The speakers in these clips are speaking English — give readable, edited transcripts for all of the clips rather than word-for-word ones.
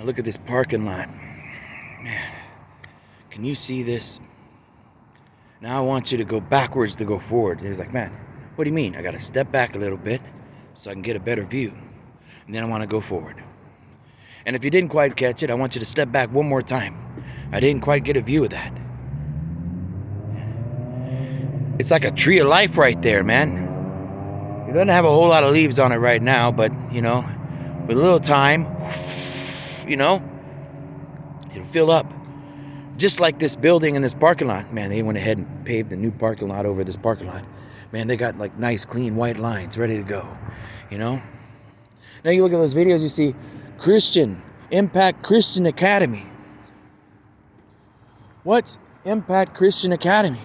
Now look at this parking lot. Man, can you see this? Now I want you to go backwards to go forward. And he's like, man, what do you mean? I got to step back a little bit so I can get a better view. And then I want to go forward. And if you didn't quite catch it, I want you to step back one more time. I didn't quite get a view of that. It's like a tree of life right there, man. It doesn't have a whole lot of leaves on it right now, but, with a little time, it'll fill up. Just like this building and this parking lot. Man, they went ahead and paved a new parking lot over this parking lot. Man, they got like nice, clean, white lines ready to go, Now you look at those videos, you see Impact Christian Academy. What's Impact Christian Academy?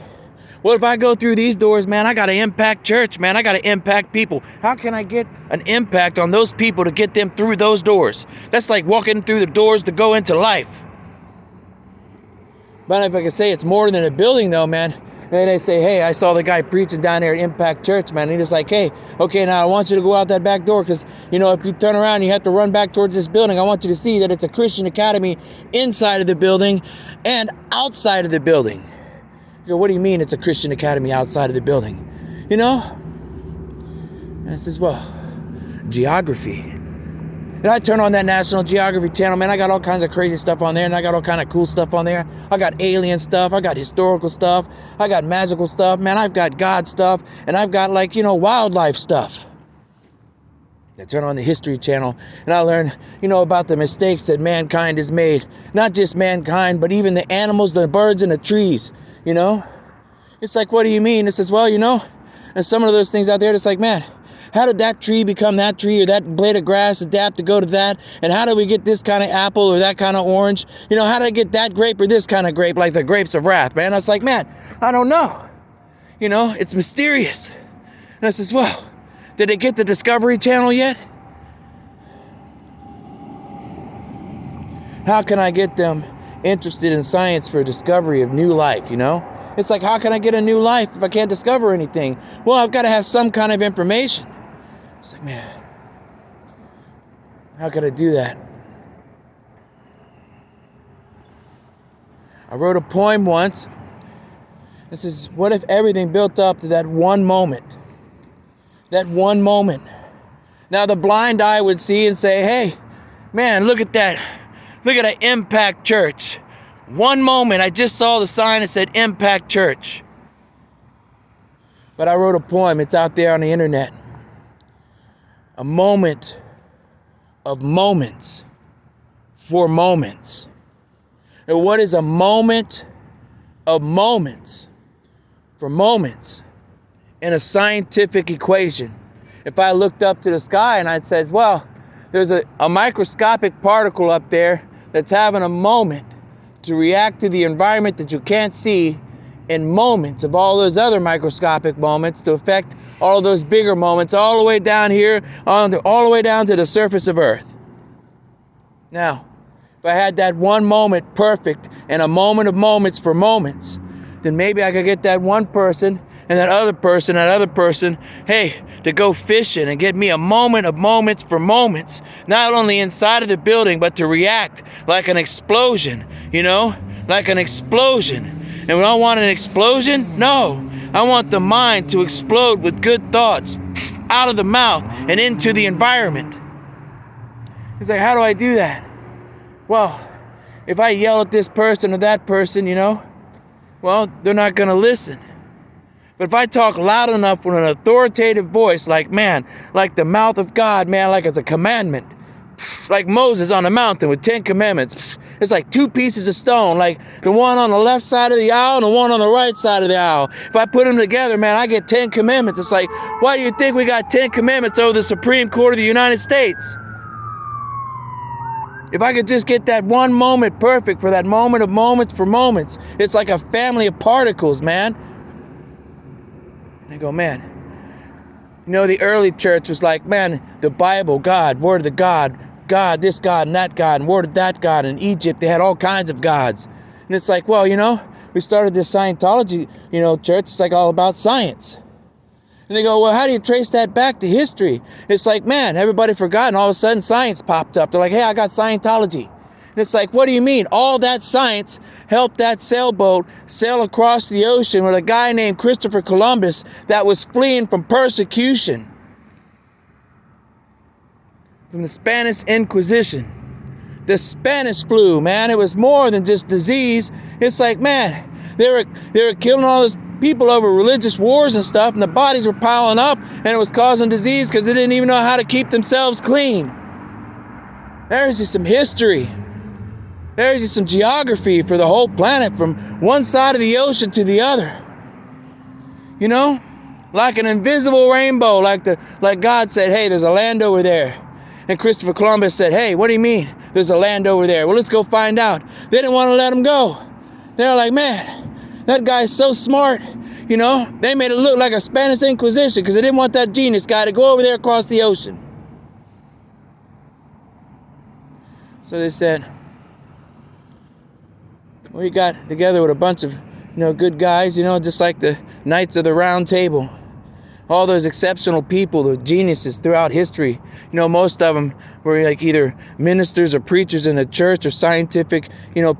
Well, if I go through these doors, man, I got to impact church, man. I got to impact people. How can I get an impact on those people to get them through those doors? That's like walking through the doors to go into life. But if I can say it's more than a building, though, man. And they say, hey, I saw the guy preaching down there at Impact Church, man. And he's just like, hey, okay, now I want you to go out that back door because, if you turn around, you have to run back towards this building. I want you to see that it's a Christian academy inside of the building and outside of the building. You go, what do you mean it's a Christian academy outside of the building? And I says, well, geography. And I turn on that National Geography channel, man. I got all kinds of crazy stuff on there, and I got all kind of cool stuff on there. I got alien stuff. I got historical stuff. I got magical stuff, man. I've got God stuff, and I've got wildlife stuff. I turn on the History Channel, and I learn, about the mistakes that mankind has made. Not just mankind, but even the animals, the birds, and the trees. It's like, what do you mean? It says, well, and some of those things out there, it's like, man, how did that tree become that tree, or that blade of grass adapt to go to that? And how did we get this kind of apple or that kind of orange? How did I get that grape or this kind of grape, like the grapes of wrath, man? I was like, man, I don't know. It's mysterious. And I says, well, did they get the Discovery Channel yet? How can I get them interested in science for discovery of new life, It's like, how can I get a new life if I can't discover anything? Well, I've got to have some kind of information. It's like, man, how could I do that? I wrote a poem once. This is, what if everything built up to that one moment? That one moment. Now the blind eye would see and say, hey, man, look at that. Look at an Impact Church. One moment, I just saw the sign that said Impact Church. But I wrote a poem. It's out there on the internet. A moment of moments for moments. And what is a moment of moments for moments in a scientific equation? If I looked up to the sky and I said, well, there's a microscopic particle up there that's having a moment to react to the environment that you can't see in moments of all those other microscopic moments to affect all of those bigger moments all the way down here, all the way down to the surface of Earth. Now, if I had that one moment perfect and a moment of moments for moments, then maybe I could get that one person and that other person, hey, to go fishing and get me a moment of moments for moments, not only inside of the building, but to react like an explosion, like an explosion. And when I want an explosion, no, I want the mind to explode with good thoughts out of the mouth and into the environment. It's like, how do I do that? Well, if I yell at this person or that person, well, they're not going to listen. But if I talk loud enough with an authoritative voice, like the mouth of God, man, like it's a commandment, like Moses on the mountain with 10 commandments. It's like two pieces of stone, like the one on the left side of the aisle and the one on the right side of the aisle. If I put them together, man, I get 10 commandments. It's like, why do you think we got 10 commandments over the Supreme Court of the United States? If I could just get that one moment perfect for that moment of moments for moments, it's like a family of particles, man. And I go, man, the early church was like, man, the Bible, God, Word of the God, this God and that God, and Word of that God. In Egypt, they had all kinds of gods. And it's like, well, we started this Scientology, church. It's like all about science. And they go, well, how do you trace that back to history? It's like, man, everybody forgot, and all of a sudden science popped up. They're like, hey, I got Scientology. It's like, what do you mean? All that science helped that sailboat sail across the ocean with a guy named Christopher Columbus that was fleeing from persecution from the Spanish Inquisition. The Spanish flu, man, it was more than just disease. It's like, man, they were killing all these people over religious wars and stuff, and the bodies were piling up, and it was causing disease because they didn't even know how to keep themselves clean. There's just some history. There's just some geography for the whole planet from one side of the ocean to the other. You know? Like an invisible rainbow, like God said, hey, there's a land over there. And Christopher Columbus said, hey, what do you mean? There's a land over there. Well, let's go find out. They didn't want to let him go. They were like, man, that guy's so smart. You know, they made it look like a Spanish Inquisition because they didn't want that genius guy to go over there across the ocean. So they said, we got together with a bunch of, good guys, just like the Knights of the Round Table. All those exceptional people, the geniuses throughout history. Most of them were like either ministers or preachers in the church or scientific,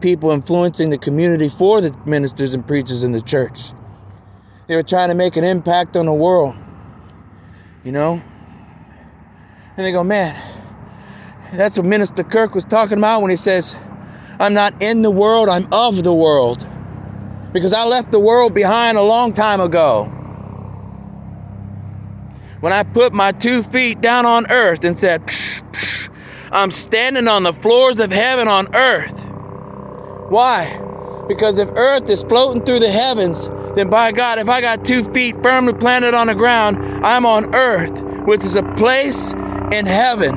people influencing the community for the ministers and preachers in the church. They were trying to make an impact on the world, And they go, man, that's what Minister Kirk was talking about when he says, I'm not in the world, I'm of the world. Because I left the world behind a long time ago. When I put my 2 feet down on earth and said, psh, psh, I'm standing on the floors of heaven on earth. Why? Because if earth is floating through the heavens, then by God, if I got 2 feet firmly planted on the ground, I'm on earth, which is a place in heaven.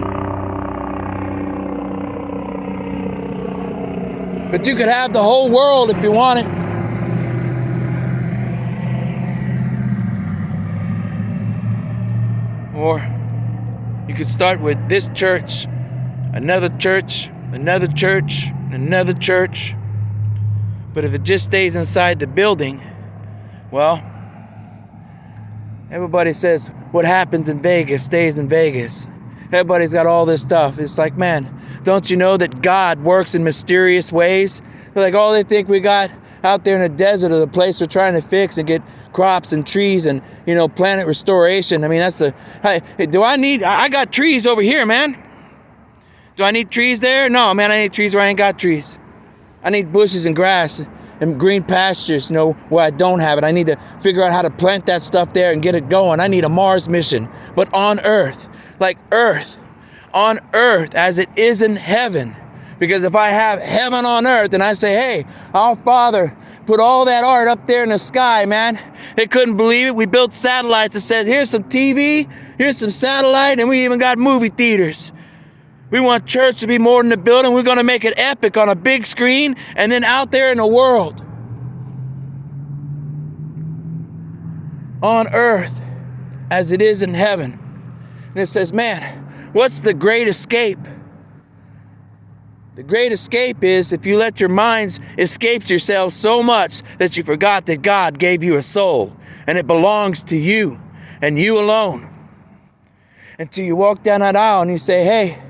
But you could have the whole world if you want it. Or you could start with this church, another church, another church, another church. But if it just stays inside the building, well, everybody says what happens in Vegas stays in Vegas. Everybody's got all this stuff. It's like, man, don't you know that God works in mysterious ways? They're like, all they think we got out there in the desert or the place we're trying to fix and get crops and trees and, planet restoration. I mean, that's I got trees over here, man. Do I need trees there? No, man, I need trees where I ain't got trees. I need bushes and grass and green pastures, where I don't have it. I need to figure out how to plant that stuff there and get it going. I need a Mars mission, but on earth, like earth, on earth as it is in heaven. Because if I have heaven on earth and I say, hey, our Father put all that art up there in the sky, man. They couldn't believe it. We built satellites that said, here's some TV, here's some satellite, and we even got movie theaters. We want church to be more than a building. We're going to make it epic on a big screen and then out there in the world. On earth as it is in heaven. And it says, man, what's the great escape? The great escape is if you let your minds escape yourselves so much that you forgot that God gave you a soul and it belongs to you and you alone. Until you walk down that aisle and you say, hey,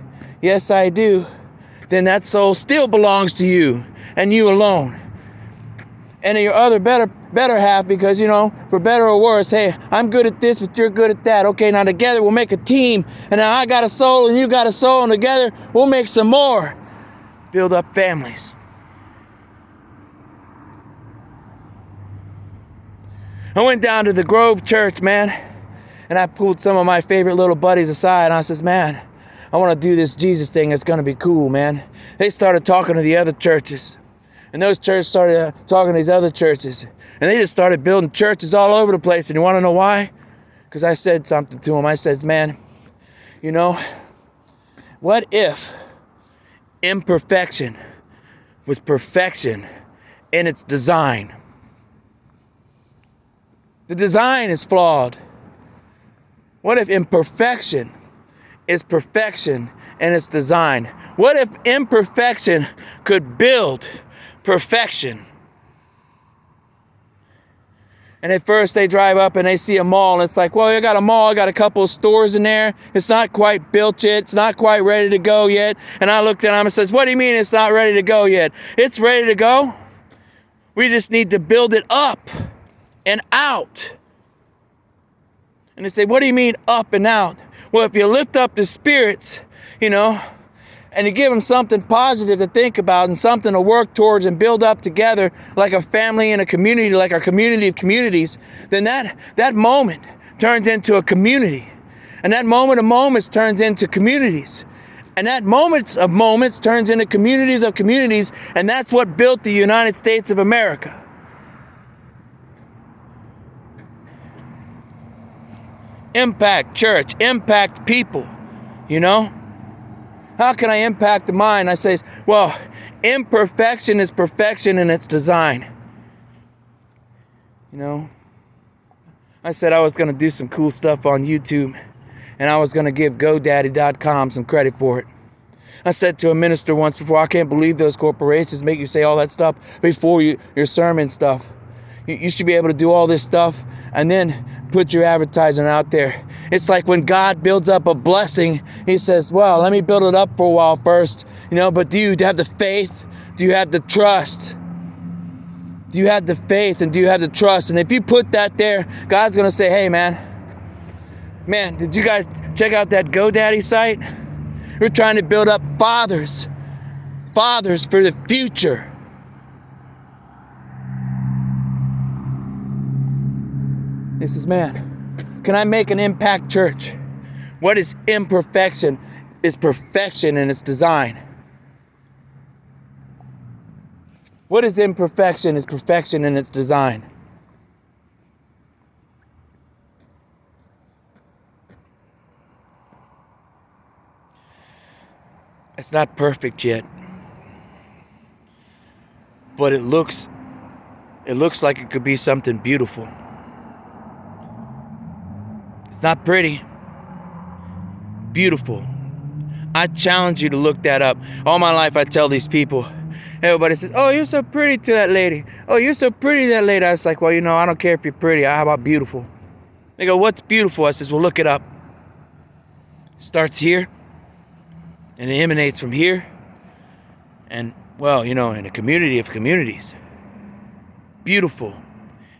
yes, I do. Then that soul still belongs to you and you alone. And your other better half, because, for better or worse, hey, I'm good at this, but you're good at that. Okay, now together we'll make a team. And now I got a soul and you got a soul, and together we'll make some more. Build up families. I went down to the Grove Church, man, and I pulled some of my favorite little buddies aside, and I says, man, I want to do this Jesus thing. It's going to be cool, man. They started talking to the other churches, and those churches started talking to these other churches, and they just started building churches all over the place. And you want to know why? Because I said something to them. I said, man, what if imperfection was perfection in its design? The design is flawed. What if imperfection is perfection in its design? What if imperfection could build perfection? And at first they drive up and they see a mall, and it's like, well, you got a mall, I got a couple of stores in there. It's not quite built yet. It's not quite ready to go yet. And I looked at them and says, what do you mean it's not ready to go yet? It's ready to go. We just need to build it up and out. And they say, what do you mean up and out? Well, if you lift up the spirits, and you give them something positive to think about and something to work towards and build up together like a family and a community, like our community of communities, then that moment turns into a community. And that moment of moments turns into communities. And that moments of moments turns into communities of communities. And that's what built the United States of America. Impact church, impact people, How can I impact the mind? I say, well, imperfection is perfection in its design. I said I was going to do some cool stuff on YouTube, and I was going to give GoDaddy.com some credit for it. I said to a minister once before, I can't believe those corporations make you say all that stuff before your sermon stuff. You should be able to do all this stuff and then put your advertising out there. It's like when God builds up a blessing, he says, well, let me build it up for a while first, but do you have the faith? Do you have the trust? Do you have the faith and do you have the trust? And if you put that there, God's going to say, hey, man, did you guys check out that GoDaddy site? We're trying to build up fathers for the future. This is, can I make an impact church? What is imperfection is perfection in its design. What is imperfection is perfection in its design. It's not perfect yet, but it looks like it could be something beautiful. It's not pretty. Beautiful. I challenge you to look that up. All my life I tell these people, everybody says, oh, you're so pretty to that lady. Oh, you're so pretty to that lady. I was like, well, I don't care if you're pretty. How about beautiful? They go, what's beautiful? I says, well, look it up. It starts here, and it emanates from here. And, well, in a community of communities. Beautiful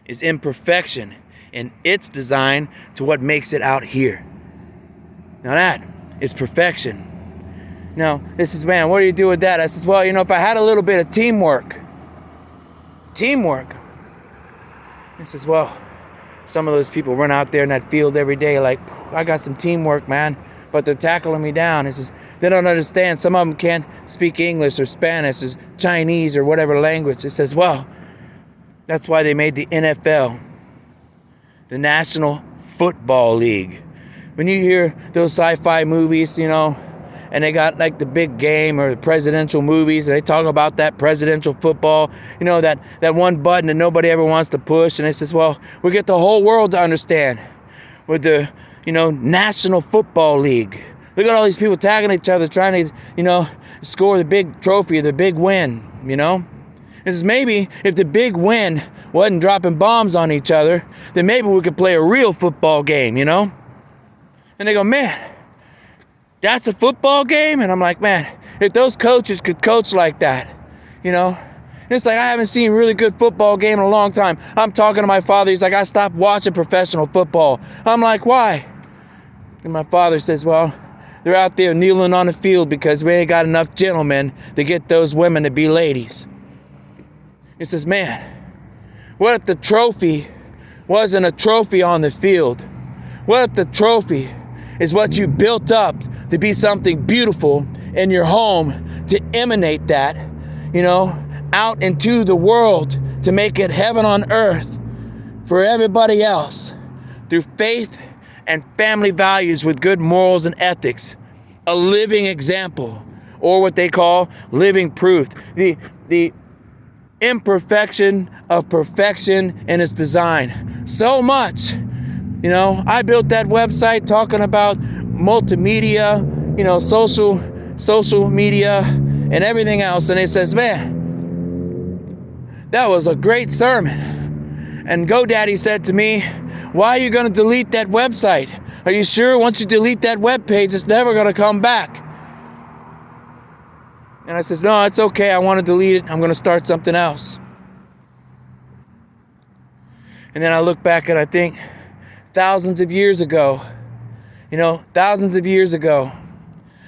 is imperfection in its design to what makes it out here. Now that is perfection. Now, this is, what do you do with that? I says, well, if I had a little bit of teamwork. He says, well, some of those people run out there in that field every day like, I got some teamwork, man, but they're tackling me down. He says, they don't understand. Some of them can't speak English or Spanish or Chinese or whatever language. He says, well, that's why they made the NFL. The National Football League. When you hear those sci-fi movies, and they got like the big game or the presidential movies, and they talk about that presidential football, that one button that nobody ever wants to push, and they says, well, we get the whole world to understand with the, National Football League. Look at all these people tagging each other, trying to, score the big trophy, the big win, This is maybe if the big win wasn't dropping bombs on each other, then maybe we could play a real football game, And they go, man, that's a football game? And I'm like, man, if those coaches could coach like that, It's like, I haven't seen a really good football game in a long time. I'm talking to my father. He's like, I stopped watching professional football. I'm like, why? And my father says, well, they're out there kneeling on the field because we ain't got enough gentlemen to get those women to be ladies. He says, man, what if the trophy wasn't a trophy on the field? What if the trophy is what you built up to be something beautiful in your home, to emanate that, out into the world, to make it heaven on earth for everybody else through faith and family values with good morals and ethics, a living example, or what they call living proof. The imperfection of perfection in its design. So much. I built that website talking about multimedia, social media and everything else. And it says, man, that was a great sermon. And GoDaddy said to me, why are you going to delete that website? Are you sure once you delete that web page, it's never going to come back? And I says, no, it's okay. I want to delete it. I'm going to start something else. And then I look back and I think thousands of years ago,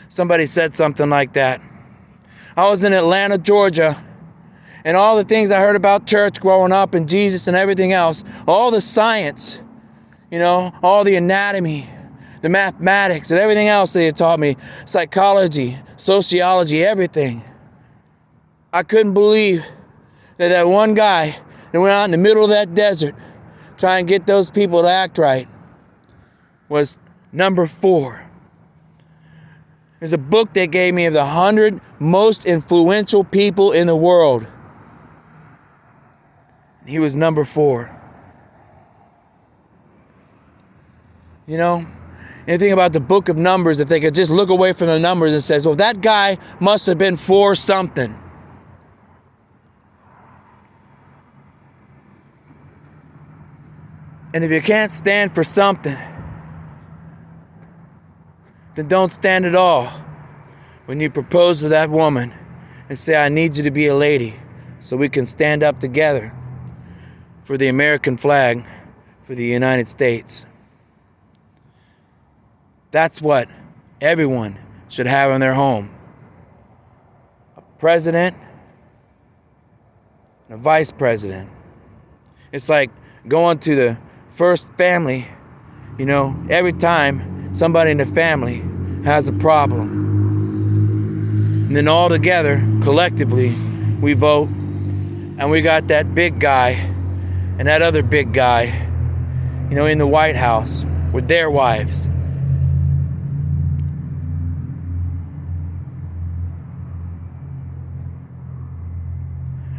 somebody said something like that. I was in Atlanta, Georgia, and all the things I heard about church growing up and Jesus and everything else, all the science, all the anatomy, the mathematics and everything else they had taught me, psychology, sociology, everything. I couldn't believe that one guy that went out in the middle of that desert trying to get those people to act right was number 4. There's a book they gave me of the 100 most influential people in the world. He was number 4. Anything about the book of Numbers, if they could just look away from the numbers and says, well, that guy must have been 4 something. And if you can't stand for something, then don't stand at all when you propose to that woman and say, I need you to be a lady so we can stand up together for the American flag, for the United States. That's what everyone should have in their home. A president and a vice president. It's like going to the first family, every time somebody in the family has a problem. And then all together, collectively, we vote, and we got that big guy and that other big guy, in the White House with their wives.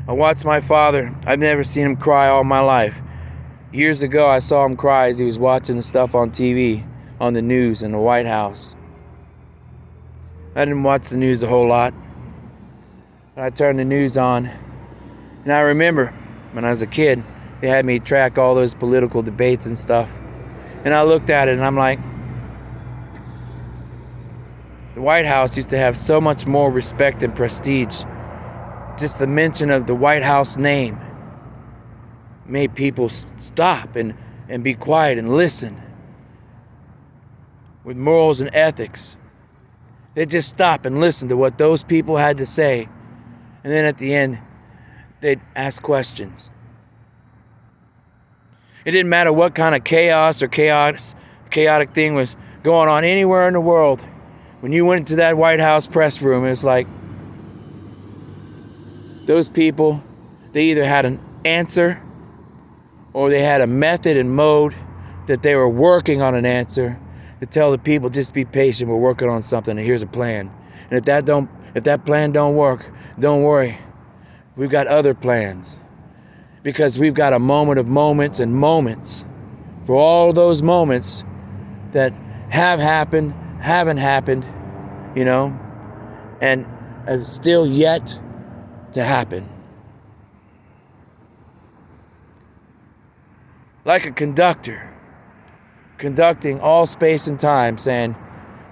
I watched my father. I've never seen him cry all my life. Years ago, I saw him cry as he was watching the stuff on TV, on the news in the White House. I didn't watch the news a whole lot. But I turned the news on, and I remember when I was a kid, they had me track all those political debates and stuff. And I looked at it and I'm like, the White House used to have so much more respect and prestige. Just the mention of the White House name made people stop and be quiet and listen. With morals and ethics, they'd just stop and listen to what those people had to say. And then at the end, they'd ask questions. It didn't matter what kind of chaos or chaotic thing was going on anywhere in the world. When you went into that White House press room, it was like those people, they either had an answer or they had a method and mode that they were working on an answer to tell the people, just be patient, we're working on something and here's a plan. And if that plan don't work, don't worry. We've got other plans. Because we've got a moment of moments and moments for all those moments that have happened, haven't happened, and are still yet to happen. Like a conductor, conducting all space and time, saying,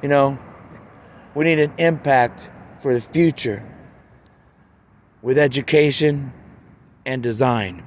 we need an impact for the future with education and design.